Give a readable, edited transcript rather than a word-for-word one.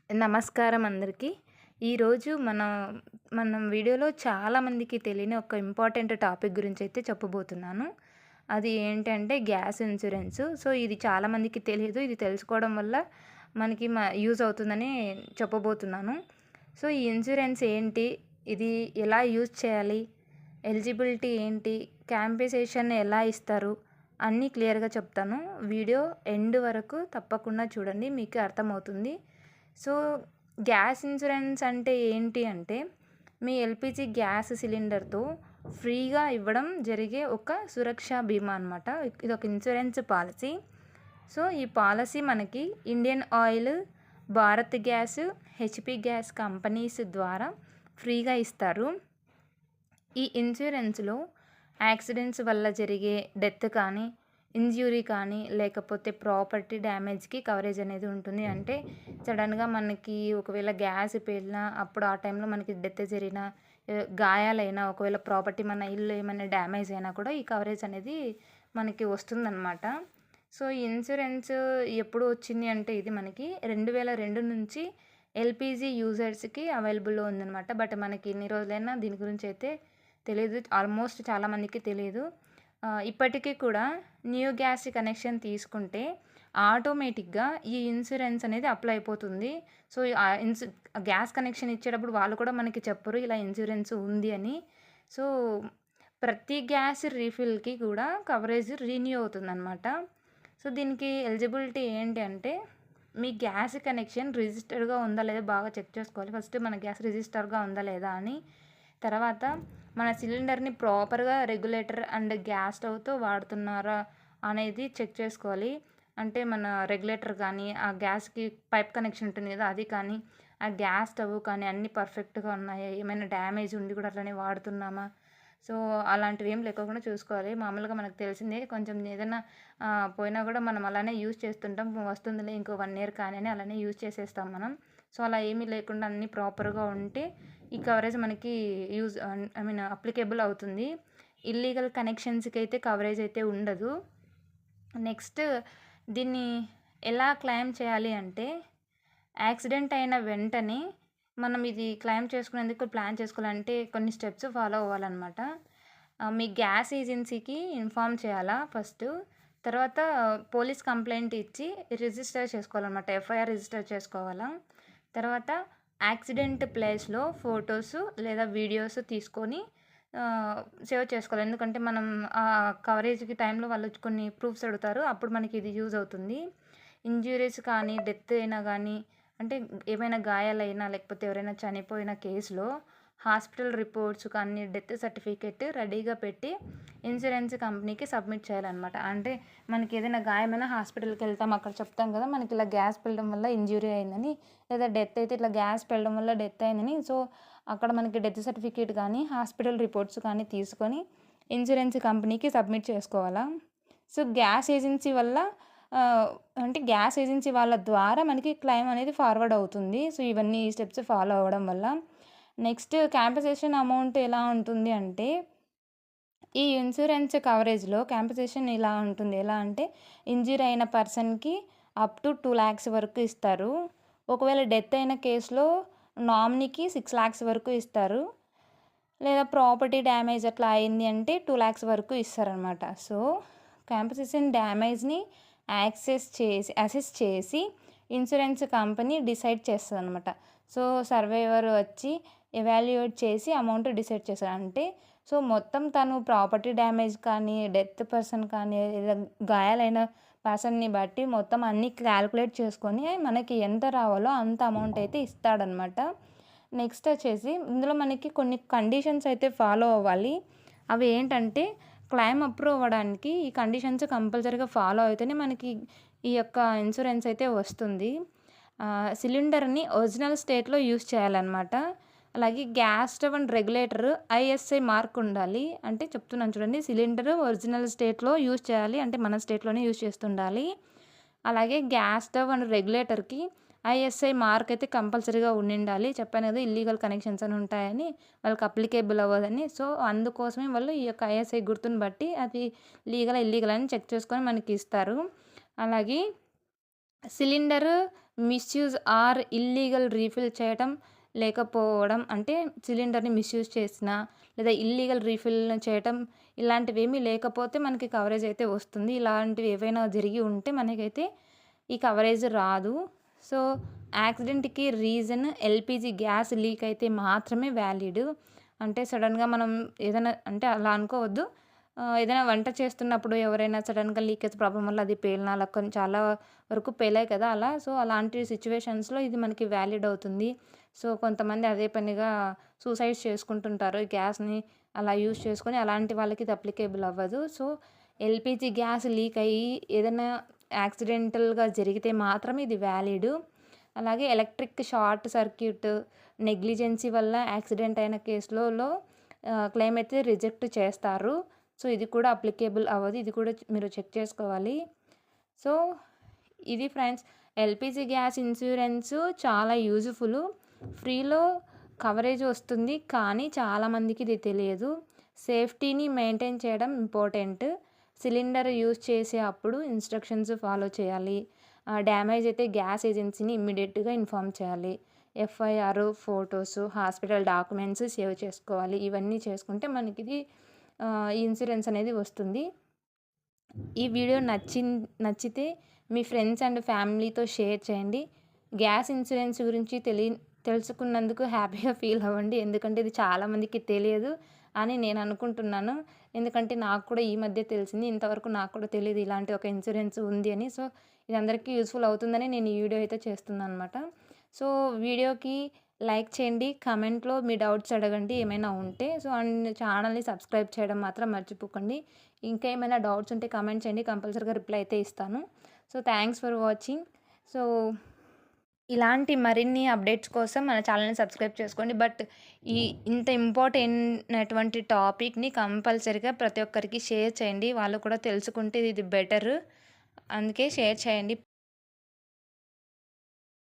నమస్కారం అందరికీ. ఈరోజు మనం వీడియోలో చాలామందికి తెలియని ఒక ఇంపార్టెంట్ టాపిక్ గురించైతే చెప్పబోతున్నాను. అది ఏంటంటే గ్యాస్ ఇన్సూరెన్స్. సో, ఇది చాలామందికి తెలియదు. ఇది తెలుసుకోవడం వల్ల మనకి యూజ్ అవుతుందని చెప్పబోతున్నాను. సో, ఈ ఇన్సూరెన్స్ ఏంటి? ఇది ఎలా యూజ్ చేయాలి? ఎలిజిబిలిటీ ఏంటి? కాంపెన్సేషన్ ఎలా ఇస్తారు? అన్నీ క్లియర్‌గా చెప్తాను. వీడియో ఎండ్ వరకు తప్పకుండా చూడండి. మీకు అర్థమవుతుంది. సో, గ్యాస్ ఇన్సూరెన్స్ అంటే ఏంటి అంటే, మీ ఎల్‌పీజీ గ్యాస్ సిలిండర్‌తో ఫ్రీగా ఇవ్వడం జరిగే ఒక సురక్ష బీమా అనమాట. ఇదొక ఇన్సూరెన్స్ పాలసీ. సో, ఈ పాలసీ మనకి Indian oil, Bharat gas, HP gas companies ద్వారా ఫ్రీగా ఇస్తారు. ఈ ఇన్సూరెన్స్‌లో యాక్సిడెంట్స్ వల్ల జరిగే డెత్ కానీ, ఇంజ్యూరీ కానీ, లేకపోతే ప్రాపర్టీ డ్యామేజ్‌కి కవరేజ్ అనేది ఉంటుంది. అంటే సడన్‌గా మనకి ఒకవేళ గ్యాస్ పేలినా, అప్పుడు ఆ టైంలో మనకి డెత్ జరిగినా, గాయాలైనా, ఒకవేళ ప్రాపర్టీ మన ఇల్లు ఏమైనా డ్యామేజ్ అయినా కూడా ఈ కవరేజ్ అనేది మనకి వస్తుందనమాట. సో, ఈ ఇన్సూరెన్స్ ఎప్పుడు వచ్చింది అంటే ఇది మనకి 2002 నుంచి ఎల్‌పీజీ యూజర్స్‌కి అవైలబుల్‌లో ఉందనమాట. బట్ మనకి ఇన్ని రోజులైనా దీని గురించి అయితే తెలీదు. ఆల్మోస్ట్ చాలామందికి తెలీదు. ఇప్పటికీ కూడా న్యూ గ్యాస్ కనెక్షన్ తీసుకుంటే ఆటోమేటిక్‌గా ఈ ఇన్సూరెన్స్ అనేది అప్లై అయిపోతుంది. సో, గ్యాస్ కనెక్షన్ ఇచ్చేటప్పుడు వాళ్ళు కూడా మనకి చెప్పరు ఇలా ఇన్సూరెన్స్ ఉంది అని. సో, ప్రతి గ్యాస్ రీఫిల్‌కి కూడా కవరేజ్ రిన్యూ అవుతుందనమాట. సో, దీనికి ఎలిజిబిలిటీ ఏంటి అంటే, మీ గ్యాస్ కనెక్షన్ రిజిస్టర్డ్‌గా ఉందా లేదా బాగా చెక్ చేసుకోవాలి. ఫస్ట్ మన గ్యాస్ రిజిస్టర్‌గా ఉందా లేదా అని. తర్వాత మన సిలిండర్‌ని ప్రాపర్‌గా రెగ్యులేటర్ అండ్ గ్యాస్ స్టవ్‌తో వాడుతున్నారా అనేది చెక్ చేసుకోవాలి. అంటే మన రెగ్యులేటర్ కానీ, ఆ గ్యాస్‌కి పైప్ కనెక్షన్ ఉంటుంది కదా! అది కానీ, ఆ గ్యాస్ స్టవ్ కానీ అన్నీ పర్ఫెక్ట్‌గా ఉన్నాయా? ఏమైనా డ్యామేజ్ ఉండి కూడా అట్లనే వాడుతున్నామా? సో, అలాంటివి ఏం లేకోకుండా చూసుకోవాలి. మామూలుగా మనకు తెలిసిందే కొంచెం ఏదైనా పోయినా కూడా మనం అలానే యూజ్ చేస్తుంటాం. వస్తుందిలే ఇంకో 1 ఇయర్ కానీ అని అలానే యూజ్ చేసేస్తాం మనం. సో, అలా ఏమీ లేకుండా అన్నీ ప్రాపర్‌గా ఉంటే ఈ కవరేజ్ మనకి ఐ మీన్ అప్లికేబుల్ అవుతుంది. ఇల్లీగల్ కనెక్షన్స్‌కి అయితే కవరేజ్ అయితే ఉండదు. నెక్స్ట్ దీన్ని ఎలా క్లెయిమ్ చేయాలి అంటే, యాక్సిడెంట్ అయిన వెంటనే మనం ఇది క్లెయిమ్ చేసుకునేందుకు ప్లాన్ చేసుకోవాలంటే కొన్ని స్టెప్స్ ఫాలో అవ్వాలన్నమాట. మీ గ్యాస్ ఏజెన్సీకి ఇన్ఫార్మ్ చేయాలా ఫస్టు. తర్వాత పోలీస్ కంప్లెయింట్ ఇచ్చి రిజిస్టర్ చేసుకోవాలన్నమాట. ఎఫ్ఐఆర్ రిజిస్టర్ చేసుకోవాలా. తర్వాత యాక్సిడెంట్ ప్లేస్‌లో ఫోటోస్ లేదా వీడియోస్ తీసుకొని సేవ్ చేసుకోవాలి. ఎందుకంటే మనం కవరేజ్‌కి టైంలో వాళ్ళు కొన్ని ప్రూఫ్స్ అడుగుతారు. అప్పుడు మనకి ఇది యూజ్ అవుతుంది. ఇంజ్యూరీస్ కానీ, డెత్ అయినా గానీ, అంటే ఏమైనా గాయాలైనా లేకపోతే ఎవరైనా చనిపోయిన కేసులో హాస్పిటల్ రిపోర్ట్స్ కానీ, డెత్ సర్టిఫికేట్ రెడీగా పెట్టి ఇన్సూరెన్స్ కంపెనీకి సబ్మిట్ చేయాలన్నమాట. అంటే మనకి ఏదైనా గాయమైనా హాస్పిటల్‌కి వెళ్తాం. అక్కడ చెప్తాం కదా! మనకి ఇలా గ్యాస్ పేలడం వల్ల ఇంజ్యూరీ అయిందని, లేదా డెత్ అయితే ఇట్లా గ్యాస్ పేలడం వల్ల డెత్ అయిందని. సో, అక్కడ మనకి డెత్ సర్టిఫికేట్ కానీ, హాస్పిటల్ రిపోర్ట్స్ కానీ తీసుకొని ఇన్సూరెన్స్ కంపెనీకి సబ్మిట్ చేసుకోవాలా. సో, గ్యాస్ ఏజెన్సీ వల్ల అంటే గ్యాస్ ఏజెన్సీ వాళ్ళ ద్వారా మనకి క్లెయిమ్ అనేది ఫార్వర్డ్ అవుతుంది. సో, ఇవన్నీ స్టెప్స్ ఫాలో అవ్వడం వల్ల. నెక్స్ట్ కాంపెన్సేషన్ అమౌంట్ ఎలా ఉంటుంది అంటే, ఈ ఇన్సూరెన్స్ కవరేజ్‌లో కాంపెన్సేషన్ ఇలా ఉంటుంది. ఎలా అంటే, ఇంజ్యూర్ అయిన పర్సన్‌కి అప్ టు 2,00,000 వరకు ఇస్తారు. ఒకవేళ డెత్ అయిన కేసులో నామినీకి 6,00,000 వరకు ఇస్తారు. లేదా ప్రాపర్టీ డ్యామేజ్ అట్లా అయింది అంటే 2,00,000 వరకు ఇస్తారనమాట. సో, కాంపెన్సేషన్ డ్యామేజ్‌ని అసెస్ చేసి ఇన్సూరెన్స్ కంపెనీ డిసైడ్ చేస్తదనమాట. సో, సర్వేయర్ వచ్చి ఎవాల్యుయేట్ చేసి అమౌంట్ డిసైడ్ చేస్తాడు. అంటే సో, మొత్తం తను ప్రాపర్టీ డ్యామేజ్ కానీ, డెత్ పర్సన్ కానీ, లేదా గాయాలైన పర్సన్‌ని బట్టి మొత్తం అన్నీ క్యాలిక్యులేట్ చేసుకొని మనకి ఎంత రావాలో అంత అమౌంట్ అయితే ఇస్తాడనమాట. నెక్స్ట్ వచ్చేసి ఇందులో మనకి కొన్ని కండిషన్స్ అయితే ఫాలో అవ్వాలి. అవి ఏంటంటే, క్లెయిమ్ అప్రూవ్ అవ్వడానికి ఈ కండిషన్స్ కంపల్సరీగా ఫాలో అయితేనే మనకి ఈ యొక్క ఇన్సూరెన్స్ అయితే వస్తుంది. సిలిండర్‌ని ఒరిజినల్ స్టేట్‌లో యూజ్ చేయాలన్నమాట. అలాగే gas stove and regulator ISI mark ఉండాలి. అంటే చెప్తున్నాను చూడండి, సిలిండర్ ఒరిజినల్ స్టేట్‌లో యూజ్ చేయాలి. అంటే మన స్టేట్‌లోనే యూజ్ చేస్తుండాలి. అలాగే గ్యాస్ స్టవ్ అండ్ రెగ్యులేటర్‌కి ఐఎస్ఐ మార్క్ అయితే కంపల్సరీగా ఉండిండాలి. చెప్పాను కదా! ఇల్లీగల్ కనెక్షన్స్ అని ఉంటాయని, వాళ్ళకి అప్లికేబుల్ అవ్వదని. సో, అందుకోసమే వాళ్ళు ఈ యొక్క ఐఎస్ఐ గుర్తుని బట్టి అది లీగలా, ఇల్లీగలా అని చెక్ చేసుకొని మనకి ఇస్తారు. అలాగే cylinder misuse or illegal refill చేయటం లేకపోవడం అంటే సిలిండర్‌ని మిస్‌యూజ్ చేసినా, లేదా ఇల్లీగల్ రీఫిల్ చేయటం ఇలాంటివేమీ లేకపోతే మనకి కవరేజ్ అయితే వస్తుంది. ఇలాంటివి ఏవైనా జరిగి ఉంటే మనకైతే ఈ కవరేజ్ రాదు. సో, యాక్సిడెంట్‌కి రీజన్ ఎల్‌పీజీ గ్యాస్ లీక్ అయితే మాత్రమే వ్యాలిడ్. అంటే సడెన్‌గా మనం ఏదైనా అంటే అలా అనుకోవద్దు. ఏదైనా వంట చేస్తున్నప్పుడు ఎవరైనా సడెన్‌గా లీకేజ్ ప్రాబ్లమ్ వల్ల అది పేలినా అలా కొన్ని చాలా వరకు పేలాయి కదా అలా. సో, అలాంటి సిట్యుయేషన్స్‌లో ఇది మనకి వ్యాలిడ్ అవుతుంది. సో, కొంతమంది అదే పనిగా సూసైడ్స్ చేసుకుంటుంటారు. గ్యాస్‌ని అలా యూజ్ చేసుకొని అలాంటి వాళ్ళకి ఇది అప్లికేబుల్ అవ్వదు. సో, ఎల్‌పీజీ గ్యాస్ లీక్ అయ్యి ఏదైనా యాక్సిడెంటల్‌గా జరిగితే మాత్రమే ఇది వ్యాలిడ్. అలాగే ఎలక్ట్రిక్ షార్ట్ సర్క్యూట్, నెగ్లిజెన్సీ వల్ల యాక్సిడెంట్ అయిన కేసులలో క్లెయిమ్ అయితే రిజెక్ట్ చేస్తారు. సో, ఇది కూడా అప్లికేబుల్ అవ్వదు. ఇది కూడా మీరు చెక్ చేసుకోవాలి. సో, ఇది ఫ్రెండ్స్ ఎల్‌పీజీ గ్యాస్ ఇన్సూరెన్సు చాలా యూజ్‌ఫుల్. ఫ్రీలో కవరేజ్ వస్తుంది. కానీ చాలామందికి ఇది తెలియదు. సేఫ్టీని మెయింటైన్ చేయడం ఇంపార్టెంట్. సిలిండర్ యూజ్ చేసే అప్పుడు ఇన్‌స్ట్రక్షన్స్ ఫాలో చేయాలి. డ్యామేజ్ అయితే గ్యాస్ ఏజెన్సీని ఇమ్మీడియేట్‌గా ఇన్ఫార్మ్ చేయాలి. FIR, photos, hospital documents save చేసుకోవాలి. ఇవన్నీ చేసుకుంటే మనకిది ఈ ఇన్సూరెన్స్ అనేది వస్తుంది. ఈ వీడియో నచ్చితే మీ ఫ్రెండ్స్ అండ్ ఫ్యామిలీతో షేర్ చేయండి. గ్యాస్ ఇన్సూరెన్స్ గురించి తెలుసుకున్నందుకు హ్యాపీగా ఫీల్ అవ్వండి. ఎందుకంటే ఇది చాలామందికి తెలియదు అని నేను అనుకుంటున్నాను. ఎందుకంటే నాకు కూడా ఈ మధ్య తెలిసింది. ఇంతవరకు నాకు కూడా తెలీదు ఇలాంటి ఒక ఇన్సూరెన్స్ ఉంది అని. సో, ఇది అందరికీ యూజ్‌ఫుల్ అవుతుందని నేను ఈ వీడియో అయితే చేస్తున్నాననమాట. సో, వీడియోకి లైక్ చేయండి. కామెంట్‌లో మీ డౌట్స్ అడగండి ఏమైనా ఉంటే. సో, అండ్ ఛానల్‌ని సబ్స్క్రైబ్ చేయడం మాత్రం మర్చిపోకండి. ఇంకా ఏమైనా డౌట్స్ ఉంటే కామెంట్ చేయండి. కంపల్సరీగా రిప్లై అయితే ఇస్తాను. So, thanks for watching. So, ఇలాంటి మరిన్ని అప్డేట్స్ కోసం మన ఛానల్‌ని సబ్స్క్రైబ్ చేసుకోండి. బట్ ఇంత ఇంపార్టెంట్ అయినటువంటి టాపిక్‌ని కంపల్సరీగా ప్రతి ఒక్కరికి షేర్ చేయండి. వాళ్ళు కూడా తెలుసుకుంటే ఇది బెటర్. అందుకే షేర్ చేయండి.